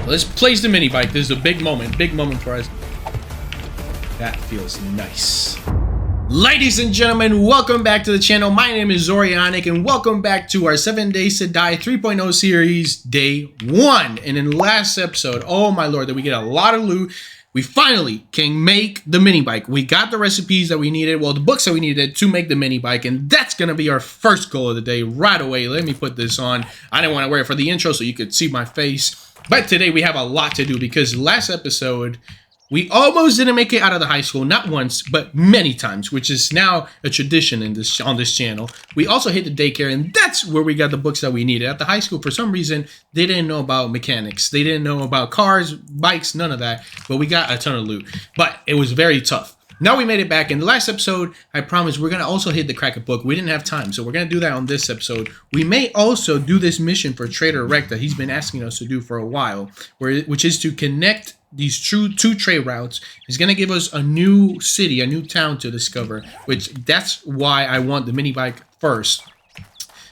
Let's place the mini bike. This is a big moment for us. That feels nice. Ladies and gentlemen, welcome back to the channel. My name is Zorionic, and welcome back to our 7 Days to Die 3.0 series, day 1. And in the last episode, oh my lord, did we get a lot of loot. We finally can make the mini bike. We got the recipes that we needed, well, the books that we needed to make the mini bike, and that's gonna be our first goal of the day right away. Let me put this on. I didn't want to wear it for the intro so you could see my face, but today we have a lot to do because last episode we almost didn't make it out of the high school, not once, but many times, which is now a tradition on this channel. We also hit the daycare, and that's where we got the books that we needed. At the high school, for some reason, they didn't know about mechanics. They didn't know about cars, bikes, none of that, but we got a ton of loot. But it was very tough. Now we made it back. In the last episode, I promised we're going to also hit the crack a book. We didn't have time, so we're going to do that on this episode. We may also do this mission for Trader Rec that he's been asking us to do for a while, which is to connect these two trade routes. Is going to give us a new city, a new town to discover, which that's why I want the mini bike first.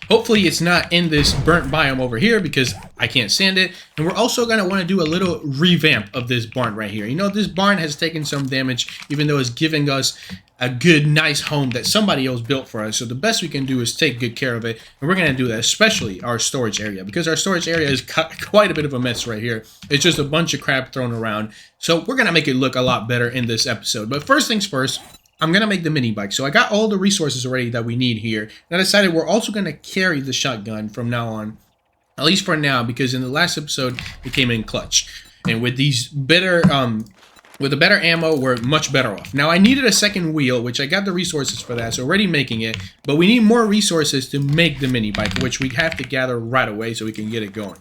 Hopefully it's not in this burnt biome over here because I can't stand it. And we're also going to want to do a little revamp of this barn right here. You know, this barn has taken some damage, even though it's giving us a good, nice home that somebody else built for us. So the best we can do is take good care of it. And we're going to do that, especially our storage area, because our storage area is quite a bit of a mess right here. It's just a bunch of crap thrown around. So we're going to make it look a lot better in this episode. But first things first, I'm going to make the mini bike. So I got all the resources already that we need here. And I decided we're also going to carry the shotgun from now on, at least for now, because in the last episode, it came in clutch. And with these better, with the better ammo, we're much better off. Now, I needed a second wheel, which I got the resources for that, so already making it. But we need more resources to make the mini bike, which we have to gather right away so we can get it going.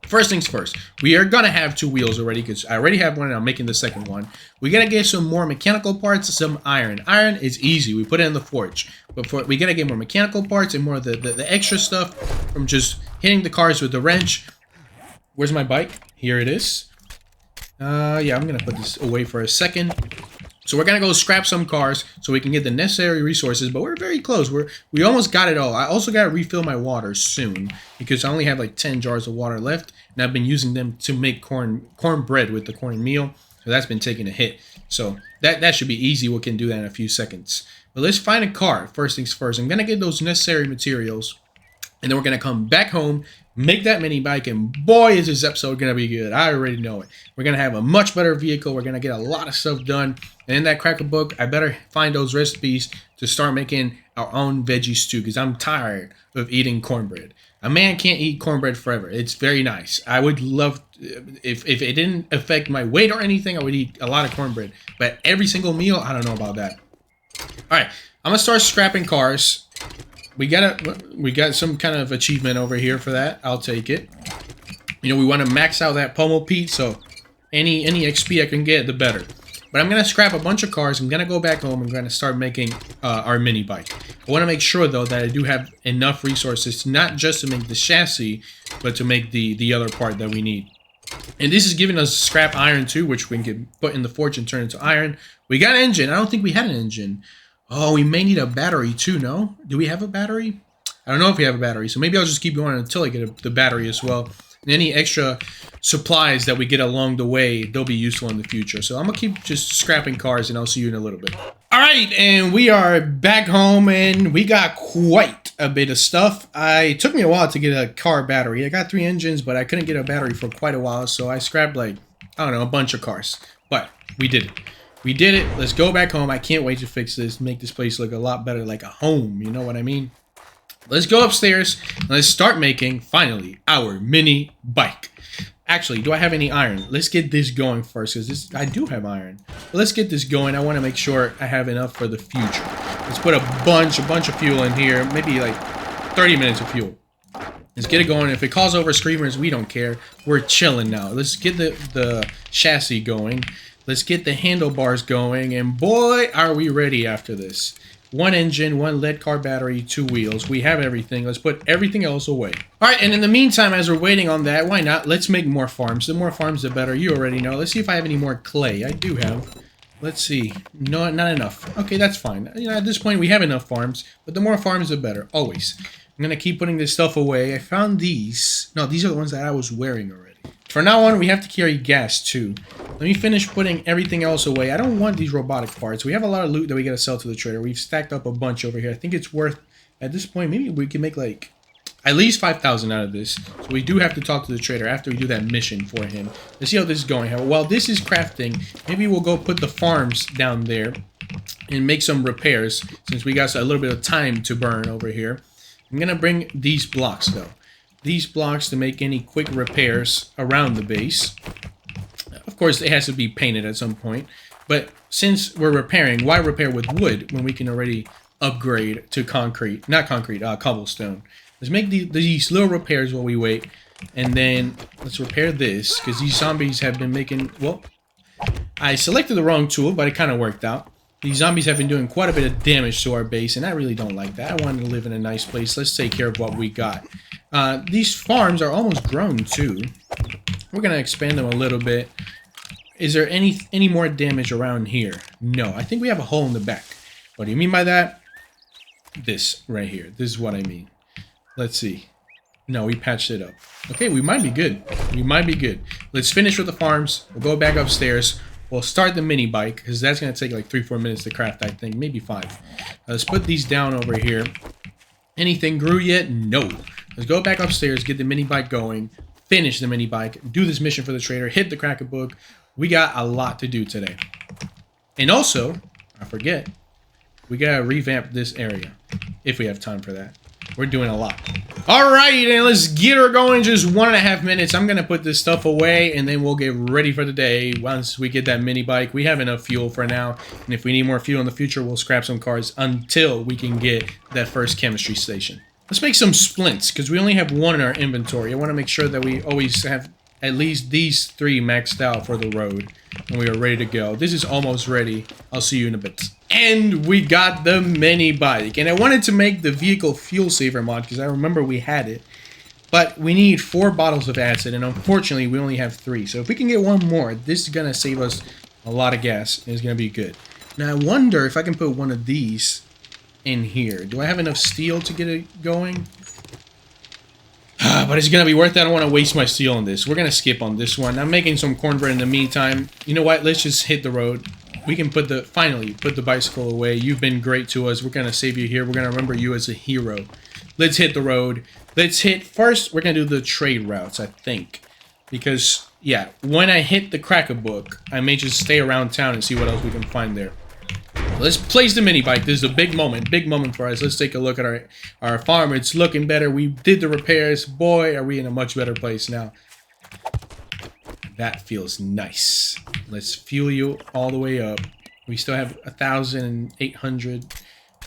First things first, we are going to have 2 wheels already because I already have one and I'm making the second one. We got to get some more mechanical parts, some iron. Iron is easy. We put it in the forge. But we got to get more mechanical parts and more of the extra stuff from just hitting the cars with the wrench. Where's my bike? Here it is. Yeah, I'm going to put this away for a second. So we're going to go scrap some cars so we can get the necessary resources, but we're very close. We almost got it all. I also got to refill my water soon because I only have like 10 jars of water left, and I've been using them to make cornbread with the cornmeal, so that's been taking a hit. So that should be easy. We can do that in a few seconds. But let's find a car. First things first. I'm going to get those necessary materials, and then we're going to come back home, make that mini bike, and boy, is this episode going to be good. I already know it. We're going to have a much better vehicle. We're going to get a lot of stuff done. And in that cracker book, I better find those recipes to start making our own veggie stew because I'm tired of eating cornbread. A man can't eat cornbread forever. It's very nice. I would love, if it didn't affect my weight or anything, I would eat a lot of cornbread. But every single meal, I don't know about that. All right, I'm going to start scrapping cars. We got some kind of achievement over here for that. I'll take it. You know, we want to max out that pommel Pete, so any XP I can get, the better. But I'm going to scrap a bunch of cars. I'm going to go back home. I'm going to start making our mini bike. I want to make sure, though, that I do have enough resources, not just to make the chassis, but to make the other part that we need. And this is giving us scrap iron, too, which we can put in the forge and turn into iron. We got an engine. I don't think we had an engine. Oh, we may need a battery, too, no? Do we have a battery? I don't know if we have a battery, so maybe I'll just keep going until I get the battery as well. And any extra supplies that we get along the way, they'll be useful in the future. So I'm going to keep just scrapping cars, and I'll see you in a little bit. All right, and we are back home, and we got quite a bit of stuff. It took me a while to get a car battery. I got 3 engines, but I couldn't get a battery for quite a while, so I scrapped, like, I don't know, a bunch of cars. But we did it. We did it. Let's go back home. I can't wait to fix this, make this place look a lot better like a home. You know what I mean? Let's go upstairs and let's start making, finally, our mini bike. Actually, do I have any iron? Let's get this going first, because I do have iron. But let's get this going. I want to make sure I have enough for the future. Let's put a bunch of fuel in here, maybe like 30 minutes of fuel. Let's get it going. If it calls over screamers, we don't care. We're chilling now. Let's get the chassis going. Let's get the handlebars going, and boy, are we ready after this. 1 engine, 1 lead car battery, 2 wheels. We have everything. Let's put everything else away. All right, and in the meantime, as we're waiting on that, why not? Let's make more farms. The more farms, the better. You already know. Let's see if I have any more clay. I do have. Let's see. No, not enough. Okay, that's fine. You know, at this point, we have enough farms, but the more farms, the better. Always. I'm going to keep putting this stuff away. I found these. No, these are the ones that I was wearing already. For now on, we have to carry gas too. Let me finish putting everything else away. I don't want these robotic parts. We have a lot of loot that we gotta sell to the trader. We've stacked up a bunch over here. I think it's worth, at this point, maybe we can make like at least 5,000 out of this. So we do have to talk to the trader after we do that mission for him. Let's see how this is going. While this is crafting, maybe we'll go put the farms down there and make some repairs since we got a little bit of time to burn over here. I'm gonna bring these blocks though. These blocks to make any quick repairs around the base. Of course, it has to be painted at some point. But since we're repairing, why repair with wood when we can already upgrade to concrete? Not concrete, cobblestone. Let's make these little repairs while we wait. And then let's repair this because these zombies have been making... Well, I selected the wrong tool, but it kind of worked out. These zombies have been doing quite a bit of damage to our base, and I really don't like that. I wanted to live in a nice place. Let's take care of what we got. These farms are almost grown, too. We're going to expand them a little bit. Is there any more damage around here? No. I think we have a hole in the back. What do you mean by that? This right here. This is what I mean. Let's see. No, we patched it up. Okay, we might be good. We might be good. Let's finish with the farms. We'll go back upstairs. We'll start the mini bike, because that's going to take like 3-4 minutes to craft, I think. Maybe 5. Let's put these down over here. Anything grew yet? No. Let's go back upstairs, get the mini bike going, finish the mini bike, do this mission for the trader, hit the cracker book. We got a lot to do today. And also, I forget, we got to revamp this area, if we have time for that. We're doing a lot. Alright, and let's get her going. Just 1.5 minutes. I'm going to put this stuff away, and then we'll get ready for the day. Once we get that mini bike, we have enough fuel for now. And if we need more fuel in the future, we'll scrap some cars until we can get that first chemistry station. Let's make some splints, because we only have 1 in our inventory. I want to make sure that we always have at least these 3 maxed out for the road. And we are ready to go. This is almost ready. I'll see you in a bit. And we got the mini bike. And I wanted to make the vehicle fuel saver mod because I remember we had it. But we need 4 bottles of acid, and unfortunately we only have 3. So if we can get 1 more, this is going to save us a lot of gas. And it's going to be good. Now I wonder if I can put 1 of these in here. Do I have enough steel to get it going? But it's going to be worth it. I don't want to waste my steel on this. We're going to skip on this one. I'm making some cornbread in the meantime. You know what? Let's just hit the road. We can finally put the bicycle away. You've been great to us. We're going to save you here. We're going to remember you as a hero. Let's hit the road. First, we're going to do the trade routes, I think. Because, yeah, when I hit the cracker book, I may just stay around town and see what else we can find there. Let's place the mini bike. This is a big moment for us. Let's take a look at our farm. It's looking better. We did the repairs. Boy, are we in a much better place now. That feels nice. Let's fuel you all the way up. We still have 1,800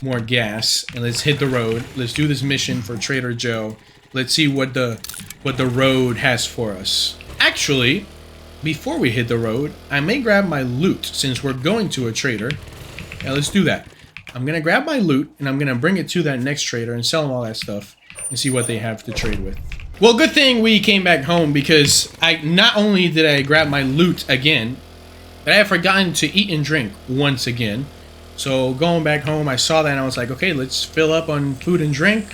more gas, and let's hit the road. Let's do this mission for Trader Joe. Let's see what the road has for us. Actually, before we hit the road, I may grab my loot since we're going to a trader. Yeah, let's do that. I'm going to grab my loot, and I'm going to bring it to that next trader and sell them all that stuff and see what they have to trade with. Well, good thing we came back home because not only did I grab my loot again, but I had forgotten to eat and drink once again. So going back home, I saw that and I was like, okay, let's fill up on food and drink.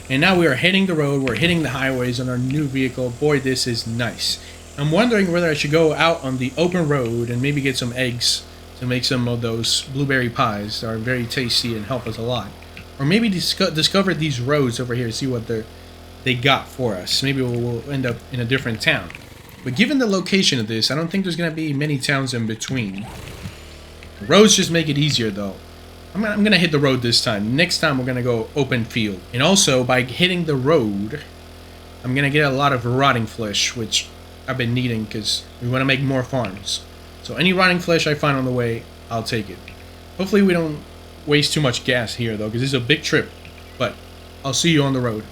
And now we are hitting the road. We're hitting the highways on our new vehicle. Boy, this is nice. I'm wondering whether I should go out on the open road and maybe get some eggs to make some of those blueberry pies that are very tasty and help us a lot. Or maybe discover these roads over here, see what they got for us. Maybe we'll end up in a different town. But given the location of this, I don't think there's going to be many towns in between. The roads just make it easier, though. I'm going to hit the road this time. Next time, we're going to go open field. And also, by hitting the road, I'm going to get a lot of rotting flesh, which I've been needing because we want to make more farms. So any rotting flesh I find on the way, I'll take it. Hopefully we don't waste too much gas here, though, because this is a big trip. But I'll see you on the road.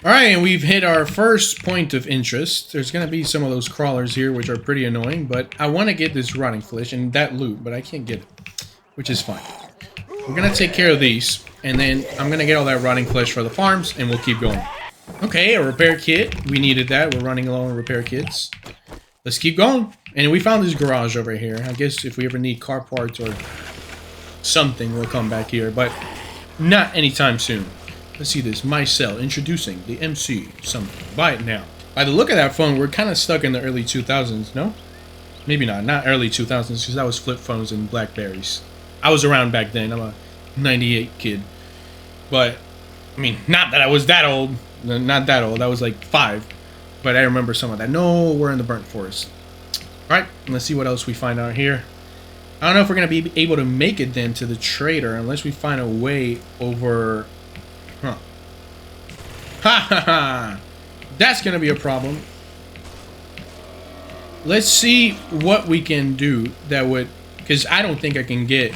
Alright, and we've hit our first point of interest. There's going to be some of those crawlers here, which are pretty annoying. But I want to get this rotting flesh and that loot, but I can't get it, which is fine. We're going to take care of these, and then I'm going to get all that rotting flesh for the farms, and we'll keep going. Okay, a repair kit. We needed that. We're running low on repair kits. Let's keep going. And we found this garage over here. I guess if we ever need car parts or something, we'll come back here. But not anytime soon. Let's see this. My cell. Introducing the MC something. Buy it now. By the look of that phone, we're kind of stuck in the early 2000s, no? Maybe not. Not early 2000s, because that was flip phones and Blackberries. I was around back then. I'm a 98 kid. But, I mean, not that I was that old. Not that old. I was like 5. But I remember some of that. No, we're in the burnt forest. Alright, let's see what else we find out here. I don't know if we're going to be able to make it then to the trader unless we find a way over... Huh. Ha ha ha! That's going to be a problem. Let's see what we can do that would... Because I don't think I can get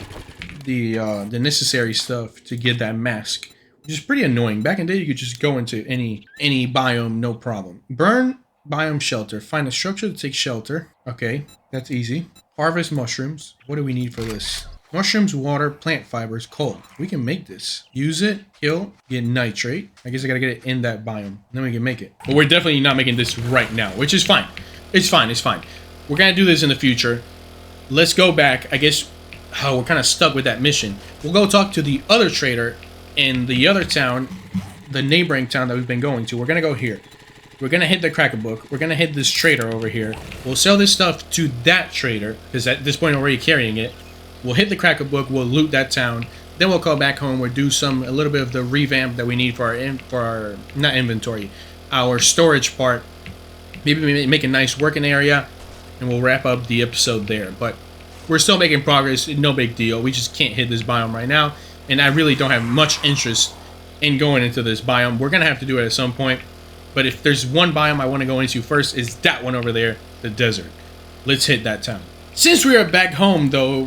the necessary stuff to get that mask. Which is pretty annoying. Back in the day, you could just go into any biome, no problem. Burn biome shelter. Find a structure to take shelter. Okay, that's easy. Harvest mushrooms. What do we need for this? Mushrooms, water, plant fibers, coal. We can make this. Use it, kill, get nitrate. I guess I gotta get it in that biome. Then we can make it. But we're definitely not making this right now, which is fine. It's fine, it's fine. We're gonna do this in the future. Let's go back. I guess, oh, we're kind of stuck with that mission. We'll go talk to the other trader in the other town, the neighboring town that we've been going to. We're gonna go here. We're gonna hit the Cracker Book. We're gonna hit this trader over here. We'll sell this stuff to that trader, because at this point we're already carrying it. We'll hit the Cracker Book. We'll loot that town. Then we'll go back home. We'll do a little bit of the revamp that we need for our not inventory, our storage part. Maybe make a nice working area, and we'll wrap up the episode there. But we're still making progress. No big deal. We just can't hit this biome right now, and I really don't have much interest in going into this biome. We're gonna have to do it at some point. But if there's one biome I want to go into first, is that one over there, the desert. Let's hit that town. Since we are back home, though,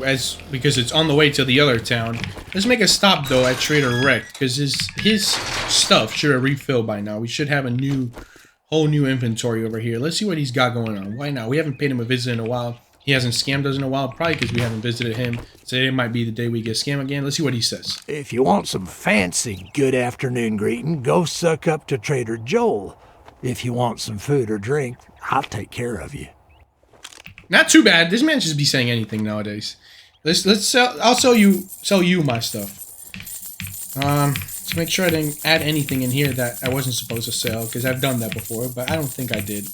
because it's on the way to the other town, let's make a stop, though, at Trader Rec, because his stuff should have refilled by now. We should have a whole new inventory over here. Let's see what he's got going on. Why not? We haven't paid him a visit in a while. He hasn't scammed us in a while, probably because we haven't visited him. Today might be the day we get scammed again. Let's see what he says. If you want some fancy good afternoon greeting, go suck up to Trader Joel. If you want some food or drink, I'll take care of you. Not too bad. This man just be saying anything nowadays. Let's sell. I'll sell you my stuff. Let's make sure I didn't add anything in here that I wasn't supposed to sell, because I've done that before, but I don't think I did.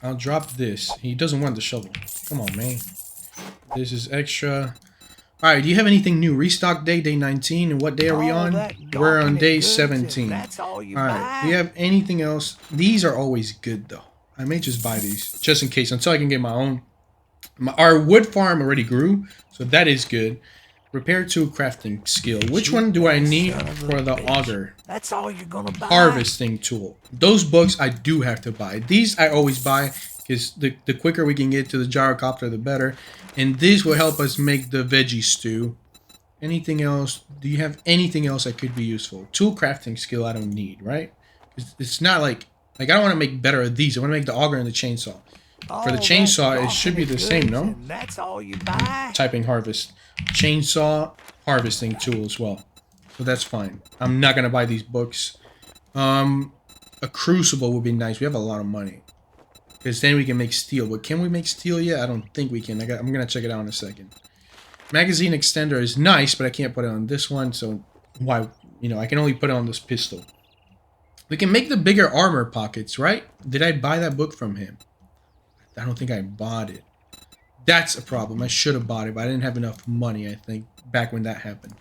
I'll drop this. He doesn't want the shovel. Come on, man. This is extra. Alright, do you have anything new? Restock day 19. And what day are we on? We're on day 17. Alright, do you have anything else? These are always good, though. I may just buy these, just in case, until I can get my own. Our wood farm already grew, so that is good. Repair tool crafting skill. Which one do I need for the auger? That's all you're gonna buy. Harvesting tool. Those books I do have to buy. These I always buy, because the quicker we can get to the gyrocopter, the better. And this will help us make the veggie stew. Anything else? Do you have anything else that could be useful? Tool crafting skill I don't need, right? It's not like I don't want to make better of these. I want to make the auger and the chainsaw. For the chainsaw, it should be the same, no? That's all you buy. Typing harvest. Chainsaw, harvesting tool as well. So that's fine. I'm not going to buy these books. A crucible would be nice. We have a lot of money. Because then we can make steel. But can we make steel yet? I don't think we can. I'm going to check it out in a second. Magazine extender is nice, but I can't put it on this one. So why? I can only put it on this pistol. We can make the bigger armor pockets, right? Did I buy that book from him? I don't think I bought it. That's a problem. I should have bought it, but I didn't have enough money, I think, back when that happened.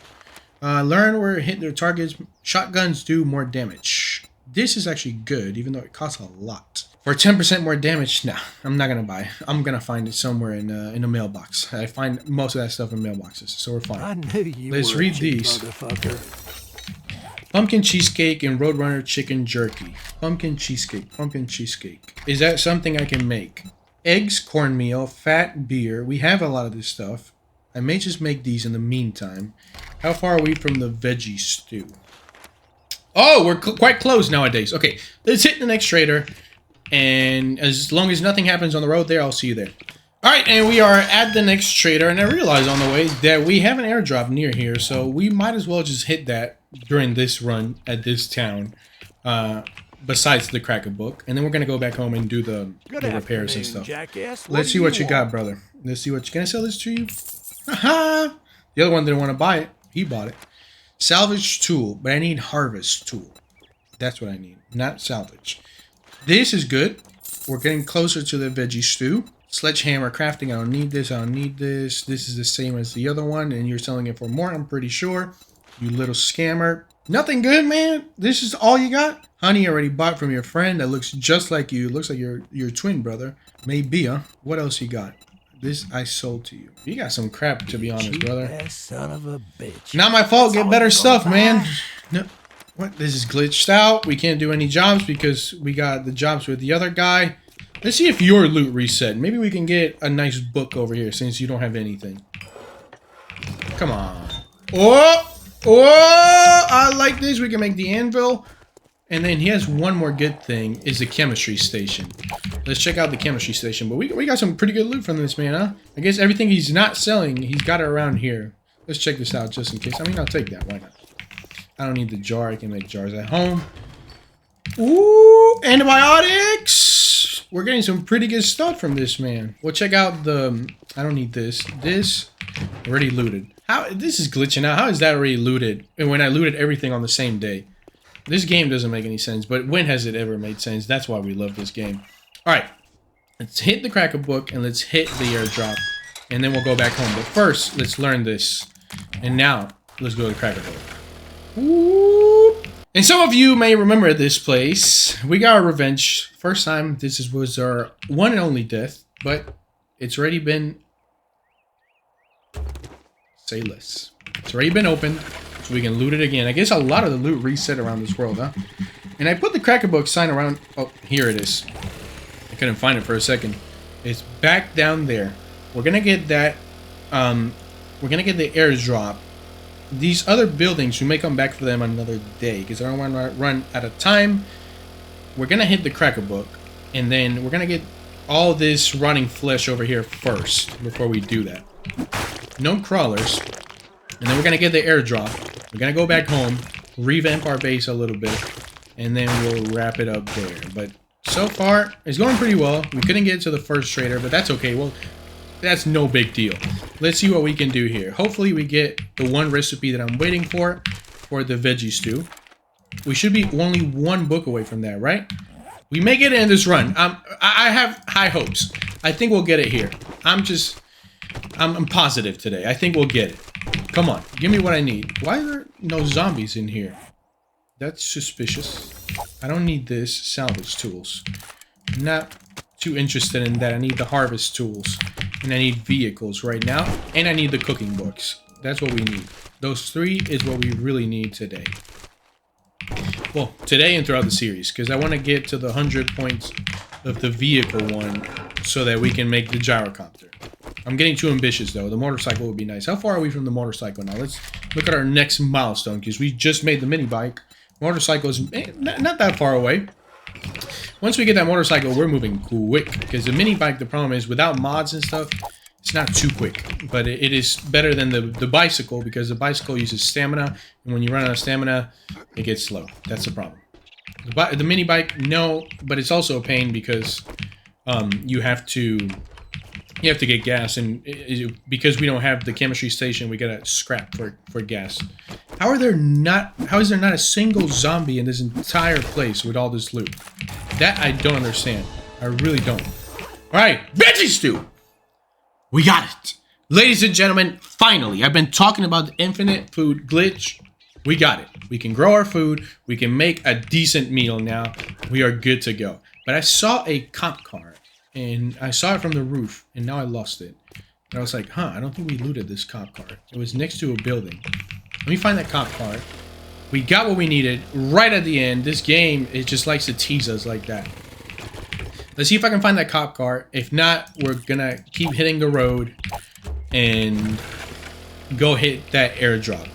Learn where hit their targets. Shotguns do more damage. This is actually good, even though it costs a lot. For 10% more damage, nah, I'm not going to buy. I'm going to find it somewhere in a mailbox. I find most of that stuff in mailboxes, so we're fine. I knew you Let's were read a cheap these. motherfucker. Pumpkin cheesecake and Roadrunner chicken jerky. Pumpkin cheesecake. Pumpkin cheesecake. Is that something I can make? Eggs, cornmeal, fat, beer. We have a lot of this stuff. I may just make these in the meantime. How far are we from the veggie stew? Oh, we're quite close nowadays. Okay, let's hit the next trader. And as long as nothing happens on the road there, I'll see you there. Alright, and we are at the next trader. And I realized on the way that we have an airdrop near here. So we might as well just hit that during this run at this town. Besides the Cracker Book. And then we're going to go back home and do the repairs and stuff. Jackass. Let's see what you got, brother. Let's see what you... Can I sell this to you? Haha! The other one didn't want to buy it. He bought it. Salvage tool. But I need harvest tool. That's what I need. Not salvage. This is good. We're getting closer to the veggie stew. Sledgehammer crafting. I don't need this. I don't need this. This is the same as the other one, and you're selling it for more, I'm pretty sure. You little scammer. Nothing good, man. This is all you got? Honey already bought from your friend that looks just like you. Looks like your twin brother. Maybe, huh? What else you got? This I sold to you. You got some crap, to be honest, brother. Cheap-ass son of a bitch. Not my fault. Get better stuff, man. No. What? This is glitched out. We can't do any jobs because we got the jobs with the other guy. Let's see if your loot reset. Maybe we can get a nice book over here since you don't have anything. Come on. Oh! Oh! I like this. We can make the anvil. And then he has one more good thing, is the chemistry station. Let's check out the chemistry station. But we got some pretty good loot from this man, huh? I guess everything he's not selling, he's got it around here. Let's check this out just in case. I mean, I'll take that. Why not? I don't need the jar. I can make jars at home. Ooh, antibiotics! We're getting some pretty good stuff from this man. We'll check out the... I don't need this. This, already looted. How? This is glitching out. How is that already looted? And when I looted everything on the same day. This game doesn't make any sense, but when has it ever made sense? That's why we love this game. Alright, let's hit the cracker book and let's hit the airdrop. And then we'll go back home. But first, let's learn this. And now, let's go to the cracker book. Ooh. And some of you may remember this place. We got our revenge. First time, was our one and only death. But it's already been... Say less. It's already been opened. So we can loot it again. I guess a lot of the loot reset around this world, huh? And I put the cracker book sign around... Oh, here it is. I couldn't find it for a second. It's back down there. We're gonna get that... we're gonna get the airdrop. These other buildings, we may come back for them another day. Because I don't want to run out of time. We're gonna hit the cracker book. And then we're gonna get all this rotting flesh over here first. Before we do that. No crawlers. And then we're gonna get the airdrop. We're gonna go back home, revamp our base a little bit, and then we'll wrap it up there. But so far, it's going pretty well. We couldn't get to the first trader, but that's okay. Well, that's no big deal. Let's see what we can do here. Hopefully we get the one recipe that I'm waiting for the veggie stew. We should be only one book away from that, right? We may get it in this run. I have high hopes. I think we'll get it here. I'm positive today. I think we'll get it. Come on, give me what I need. Why are there no zombies in here? That's suspicious. I don't need this salvage tools. I'm not too interested in that. I need the harvest tools. And I need vehicles right now. And I need the cooking books. That's what we need. Those three is what we really need today. Well, today and throughout the series. Because I want to get to the 100 points of the vehicle one. So that we can make the gyrocopter. I'm getting too ambitious, though. The motorcycle would be nice. How far are we from the motorcycle now? Let's look at our next milestone, because we just made the mini bike. Motorcycle is not that far away. Once we get that motorcycle, we're moving quick, because the mini bike, the problem is, without mods and stuff, it's not too quick. But it is better than the bicycle, because the bicycle uses stamina, and when you run out of stamina, it gets slow. That's the problem. The mini bike, no, but it's also a pain, because you have to get gas, and because we don't have the chemistry station, we gotta scrap for gas. How is there not a single zombie in this entire place with all this loot? That I don't understand. I really don't. Alright, veggie stew! We got it! Ladies and gentlemen, finally, I've been talking about the infinite food glitch. We got it. We can grow our food. We can make a decent meal now. We are good to go. But I saw a cop car. And I saw it from the roof, and now I lost it. And I was like, huh, I don't think we looted this cop car. It was next to a building. Let me find that cop car. We got what we needed right at the end. This game, it just likes to tease us like that. Let's see if I can find that cop car. If not, we're gonna keep hitting the road and go hit that airdrop.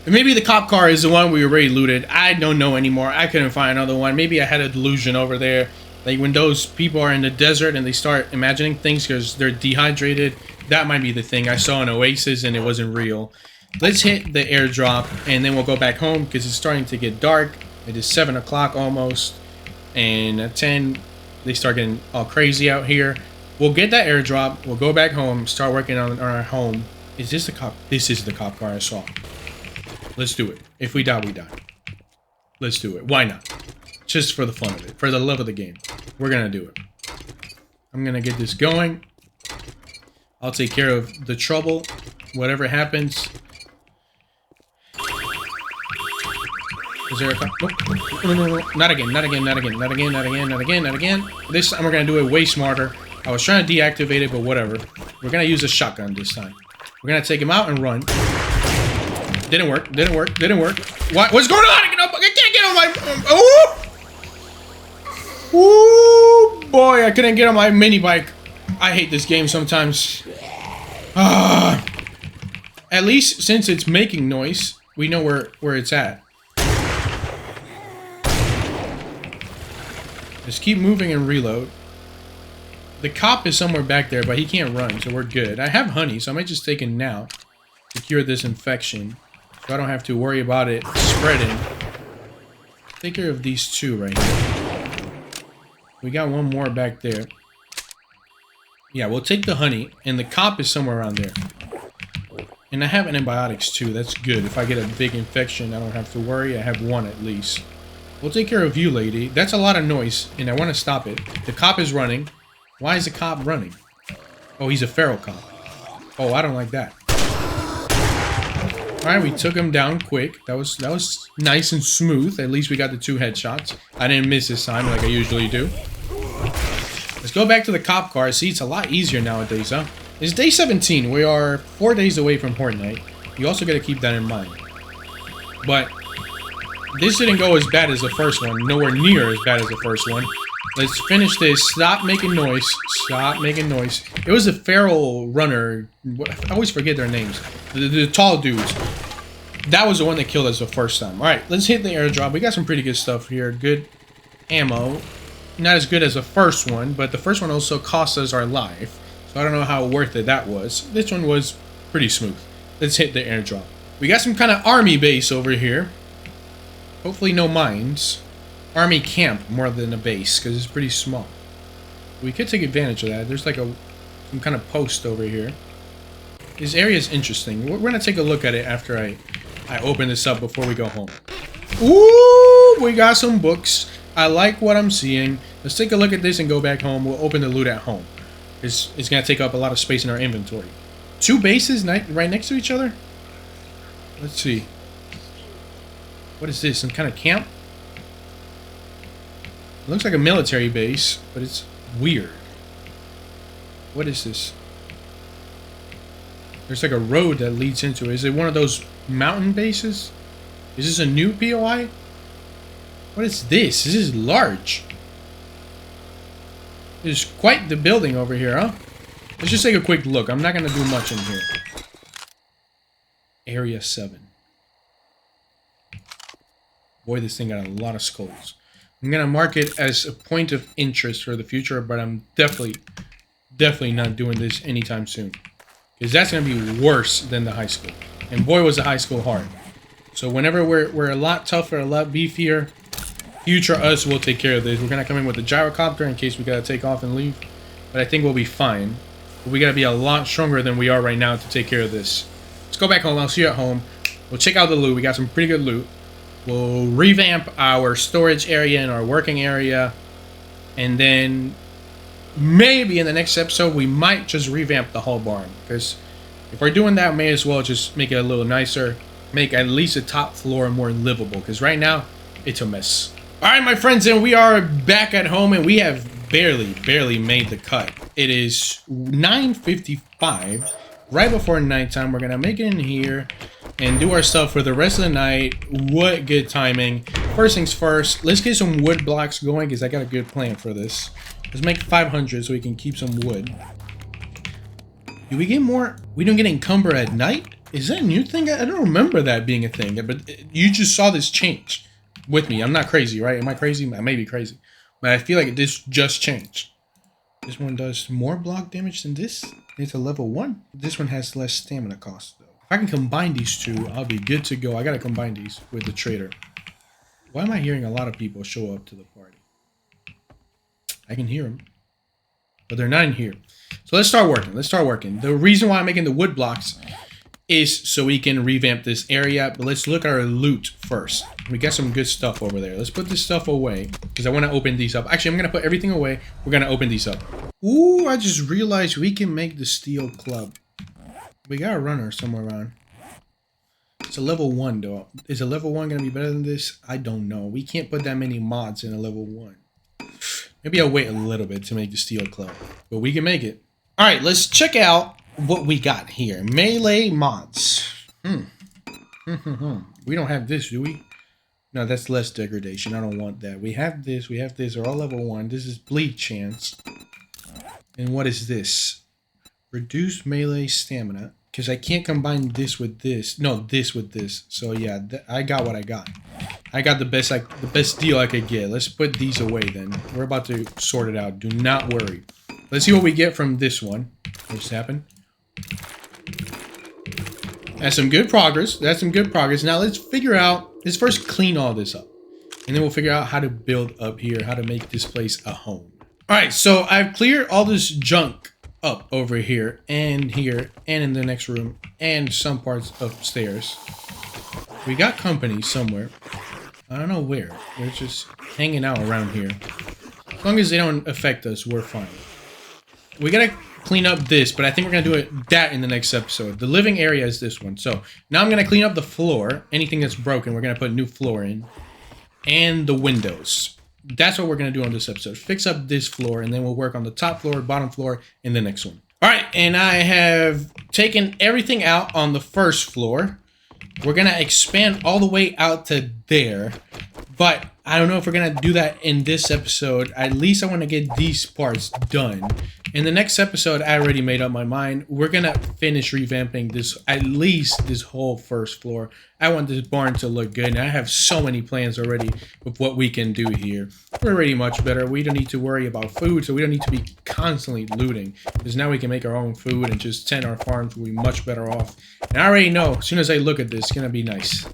And maybe the cop car is the one we already looted. I don't know anymore. I couldn't find another one. Maybe I had a delusion over there. Like when those people are in the desert and they start imagining things because they're dehydrated, that might be the thing. I saw an oasis and it wasn't real. Let's hit the airdrop and then we'll go back home because it's starting to get dark. It is 7 o'clock almost. And at 10, they start getting all crazy out here. We'll get that airdrop. We'll go back home, start working on our home. Is this the cop? This is the cop car I saw. Let's do it. If we die, we die. Let's do it. Why not? Just for the fun of it. For the love of the game. We're gonna do it. I'm gonna get this going. I'll take care of the trouble. Whatever happens. Is there a... No. Not again. This time we're gonna do it way smarter. I was trying to deactivate it, but whatever. We're gonna use a shotgun this time. We're gonna take him out and run. Didn't work. What's going on? I can't get on my... Oh! Ooh, boy, I couldn't get on my mini bike. I hate this game sometimes. At least since it's making noise, we know where it's at. Just keep moving and reload. The cop is somewhere back there, but he can't run, so we're good. I have honey, so I might just take it now to cure this infection, so I don't have to worry about it spreading. Take care of these two right here. We got one more back there. Yeah, we'll take the honey, and the cop is somewhere around there. And I have antibiotics too, that's good. If I get a big infection, I don't have to worry. I have one at least. We'll take care of you, lady. That's a lot of noise, and I want to stop it. The cop is running. Why is the cop running? Oh, he's a feral cop. Oh, I don't like that. Alright, we took him down quick. That was nice and smooth. At least we got the 2 headshots. I didn't miss this time like I usually do. Let's go back to the cop car. See, it's a lot easier nowadays, huh? It's day 17. We are 4 days away from Fortnite. You also got to keep that in mind. But this didn't go as bad as the first one. Nowhere near as bad as the first one. Let's finish this. Stop making noise. Stop making noise. It was a feral runner. I always forget their names. The tall dudes. That was the one that killed us the first time. Alright, let's hit the airdrop. We got some pretty good stuff here. Good ammo. Not as good as the first one, but the first one also cost us our life. So I don't know how worth it that was. This one was pretty smooth. Let's hit the airdrop. We got some kind of army base over here. Hopefully no mines. Army camp more than a base, because it's pretty small. We could take advantage of that. There's like some kind of post over here. This area is interesting. We're going to take a look at it after I open this up before we go home. Ooh, we got some books. I like what I'm seeing. Let's take a look at this and go back home. We'll open the loot at home. It's going to take up a lot of space in our inventory. 2 bases right next to each other? Let's see. What is this? Some kind of camp? It looks like a military base, but it's weird. What is this? There's like a road that leads into it. Is it one of those mountain bases? Is this a new POI? What is this? This is large. There's quite the building over here, huh? Let's just take a quick look. I'm not going to do much in here. Area 7. Boy, this thing got a lot of skulls. I'm going to mark it as a point of interest for the future, but I'm definitely not doing this anytime soon. Because that's going to be worse than the high school. And boy, was the high school hard. So whenever we're a lot tougher, a lot beefier, future us will take care of this. We're going to come in with a gyrocopter in case we got to take off and leave. But I think we'll be fine. But we got to be a lot stronger than we are right now to take care of this. Let's go back home. I'll see you at home. We'll check out the loot. We got some pretty good loot. We'll revamp our storage area and our working area. And then maybe in the next episode, we might just revamp the whole barn. Because if we're doing that, may as well just make it a little nicer. Make at least the top floor more livable. Because right now, it's a mess. Alright, my friends, and we are back at home. And we have barely made the cut. It is 9:55. Right before nighttime. We're going to make it in here and do our stuff for the rest of the night. What good timing. First things first, let's get some wood blocks going because I got a good plan for this. Let's make 500 so we can keep some wood. Do we get more? We don't get encumber at night? Is that a new thing? I don't remember that being a thing, but you just saw this change with me. I'm not crazy, right? Am I crazy? I may be crazy, but I feel like this just changed. This one does more block damage than this. It's a level 1. This one has less stamina cost, though. If I can combine these two, I'll be good to go. I gotta combine these with the trader. Why am I hearing a lot of people show up to the party? I can hear them, but they're not in here. So let's start working. The reason why I'm making the wood blocks is so we can revamp this area. But let's look at our loot first. We got some good stuff over there. Let's put this stuff away because I want to open these up. Actually, I'm going to put everything away. We're going to open these up. Ooh, I just realized we can make the steel club. We got a runner somewhere around. It's a level 1 though. Is a level 1 going to be better than this? I don't know. We can't put that many mods in a level 1. Maybe I'll wait a little bit to make the steel club. But we can make it. Alright, let's check out what we got here. Melee mods. We don't have this, do we? No, that's less degradation. I don't want that. We have this. They're all level 1. This is bleed chance. And what is this? Reduce melee stamina. Because I can't combine this with this. No, this with this. So yeah, I got what I got. I got the best deal I could get. Let's put these away then. We're about to sort it out. Do not worry. Let's see what we get from this one. What's happened? That's some good progress. That's some good progress. Now let's figure out. Let's first clean all this up. And then we'll figure out how to build up here. How to make this place a home. Alright, so I've cleared all this junk up over here and in the next room and some parts upstairs. We got company somewhere. I don't know where. They're just hanging out around here. As long as they don't affect us, we're fine. We gotta clean up this, but I think we're gonna do that in the next episode. The living area is this one. So now I'm gonna clean up the floor. Anything that's broken, we're gonna put new floor in. And the windows. That's what we're going to do on this episode. Fix up this floor, and then we'll work on the top floor, bottom floor, in the next one. All right, and I have taken everything out on the first floor. We're going to expand all the way out to there, but I don't know if we're going to do that in this episode. At least I want to get these parts done. In the next episode, I already made up my mind. We're going to finish revamping this, at least this whole first floor. I want this barn to look good, and I have so many plans already with what we can do here. We're already much better. We don't need to worry about food, so we don't need to be constantly looting, because now we can make our own food and just tend our farms. We'll be much better off. And I already know, as soon as I look at this, it's going to be nice.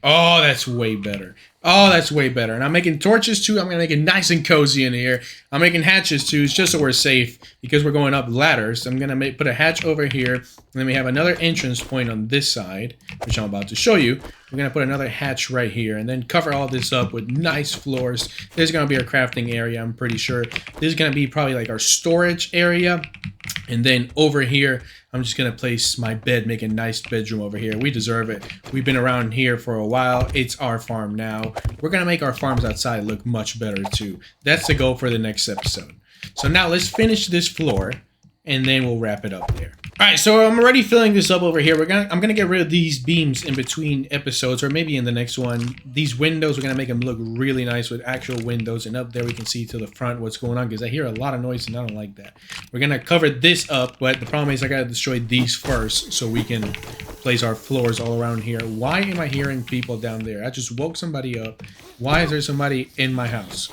Oh, that's way better. Oh, that's way better. And I'm making torches too. I'm going to make it nice and cozy in here. I'm making hatches too. It's just so we're safe because we're going up ladders. So I'm going to put a hatch over here. And then we have another entrance point on this side, which I'm about to show you. We're going to put another hatch right here and then cover all this up with nice floors. This is going to be our crafting area, I'm pretty sure. This is going to be probably like our storage area. And then over here, I'm just going to place my bed, make a nice bedroom over here. We deserve it. We've been around here for a while. It's our farm now. We're going to make our farms outside look much better too. That's the goal for the next episode. So now let's finish this floor and then we'll wrap it up there. All right, so I'm already filling this up over here. I'm gonna get rid of these beams in between episodes, or maybe in the next one. These windows, we're gonna make them look really nice with actual windows, and up there we can see to the front what's going on, because I hear a lot of noise and I don't like that. We're gonna cover this up, but the problem is I gotta destroy these first so we can place our floors all around here. Why am I hearing people down there? I just woke somebody up. Why is there somebody in my house?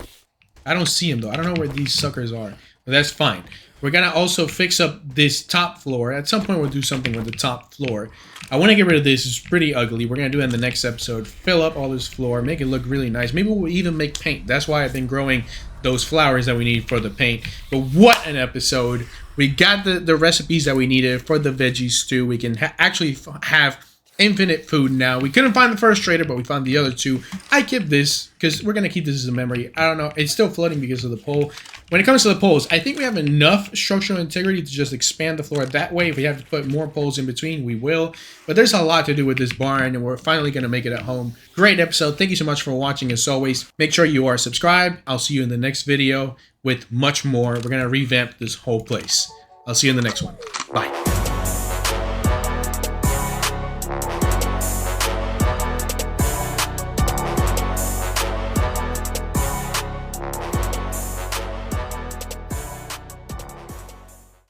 I don't see them though. I don't know where these suckers are, but that's fine. We're going to also fix up this top floor. At some point, we'll do something with the top floor. I want to get rid of this. It's pretty ugly. We're going to do it in the next episode. Fill up all this floor. Make it look really nice. Maybe we'll even make paint. That's why I've been growing those flowers that we need for the paint. But what an episode. We got the recipes that we needed for the veggie stew. We can actually have infinite food now. We couldn't find the first trader, but we found the other two. I kept this because we're going to keep this as a memory. I don't know. It's still floating because of the pole. When it comes to the poles, I think we have enough structural integrity to just expand the floor that way. If we have to put more poles in between, we will. But there's a lot to do with this barn, and we're finally going to make it at home. Great episode. Thank you so much for watching. As always, make sure you are subscribed. I'll see you in the next video with much more. We're going to revamp this whole place. I'll see you in the next one. Bye.